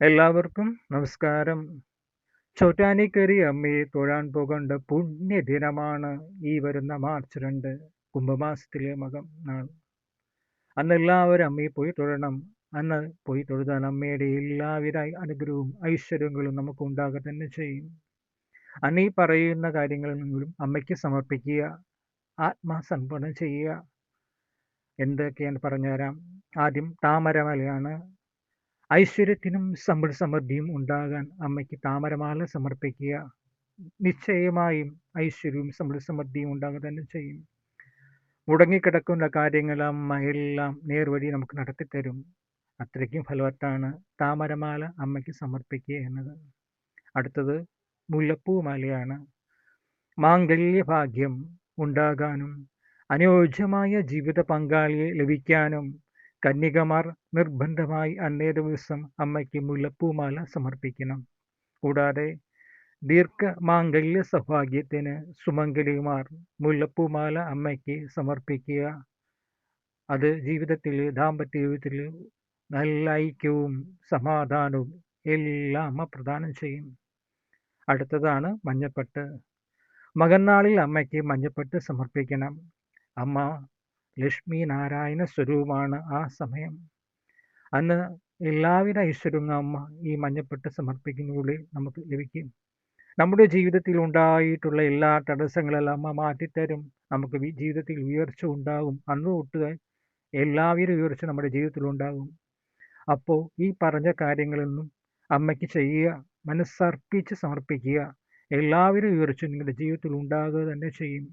എല്ലാവർക്കും നമസ്കാരം. ചോറ്റാനിക്കരി അമ്മയെ തൊഴാൻ പോകേണ്ട പുണ്യദിനമാണ് ഈ വരുന്ന മാർച്ച് 2 കുംഭമാസത്തിലെ മകം നാൾ. അന്ന് എല്ലാവരും അമ്മയെ പോയി തൊഴണം. അന്ന് പോയി തൊഴുതാൽ അമ്മയുടെ എല്ലാവിധ അനുഗ്രഹവും ഐശ്വര്യങ്ങളും നമുക്ക് ഉണ്ടാകുക തന്നെ ചെയ്യും. അന്ന് ഈ പറയുന്ന കാര്യങ്ങളെങ്കിലും അമ്മയ്ക്ക് സമർപ്പിക്കുക, ആത്മാസമർപ്പണം ചെയ്യുക. എന്തൊക്കെയാണ് പറഞ്ഞുതരാം. ആദ്യം താമരമലയാണ്. ഐശ്വര്യത്തിനും സമ്പൽ സമൃദ്ധിയും ഉണ്ടാകാൻ അമ്മയ്ക്ക് താമരമാല സമർപ്പിക്കുക. നിശ്ചയമായും ഐശ്വര്യവും സമ്പൽ സമൃദ്ധിയും ഉണ്ടാകുക തന്നെ ചെയ്യും. മുടങ്ങിക്കിടക്കുന്ന കാര്യങ്ങൾ അമ്മ എല്ലാം നേർവഴി നമുക്ക് നടത്തിത്തരും. അത്രയ്ക്കും ഫലവത്താണ് താമരമാല അമ്മയ്ക്ക് സമർപ്പിക്കുക എന്നത്. അടുത്തത് മുല്ലപ്പൂമാലയാണ്. മാംഗല്യ ഭാഗ്യം ഉണ്ടാകാനും അനുയോജ്യമായ ജീവിത പങ്കാളിയെ ലഭിക്കാനും കന്യകമാർ നിർബന്ധമായി അന്നേ ദിവസം അമ്മയ്ക്ക് മുല്ലപ്പൂമാല സമർപ്പിക്കണം. കൂടാതെ ദീർഘമാംഗല്യ സൗഭാഗ്യത്തിന് സുമംഗലിമാർ മുല്ലപ്പൂമാല അമ്മയ്ക്ക് സമർപ്പിക്കുക. അത് ദാമ്പത്യ ജീവിതത്തിൽ നല്ല ഐക്യവും സമാധാനവും എല്ലാം അമ്മ പ്രദാനം ചെയ്യും. അടുത്തതാണ് മഞ്ഞപ്പെട്ട്. മകന്നാളിൽ അമ്മയ്ക്ക് മഞ്ഞപ്പെട്ട് സമർപ്പിക്കണം. അമ്മ ലക്ഷ്മി നാരായണ സ്വരൂപമാണ് ആ സമയം. അന്ന് എല്ലാവിധ ഐശ്വര്യവും അമ്മ ഈ മഞ്ഞപ്പെട്ട് സമർപ്പിക്കുന്നതിലൂടെ നമുക്ക് ലഭിക്കും. നമ്മുടെ ജീവിതത്തിൽ ഉണ്ടായിട്ടുള്ള എല്ലാ തടസ്സങ്ങളെല്ലാം അമ്മ മാറ്റിത്തരും. നമുക്ക് ജീവിതത്തിൽ ഉയർച്ച ഉണ്ടാകും. അന്ന് തൊട്ട് എല്ലാവിധ ഉയർച്ച നമ്മുടെ ജീവിതത്തിൽ ഉണ്ടാകും. അപ്പോൾ ഈ പറഞ്ഞ കാര്യങ്ങളൊന്നും അമ്മയ്ക്ക് ചെയ്യുക, മനസ്സർപ്പിച്ച് സമർപ്പിക്കുക. എല്ലാവിധ ഉയർച്ച നിങ്ങളുടെ ജീവിതത്തിൽ ഉണ്ടാകുക തന്നെ ചെയ്യും.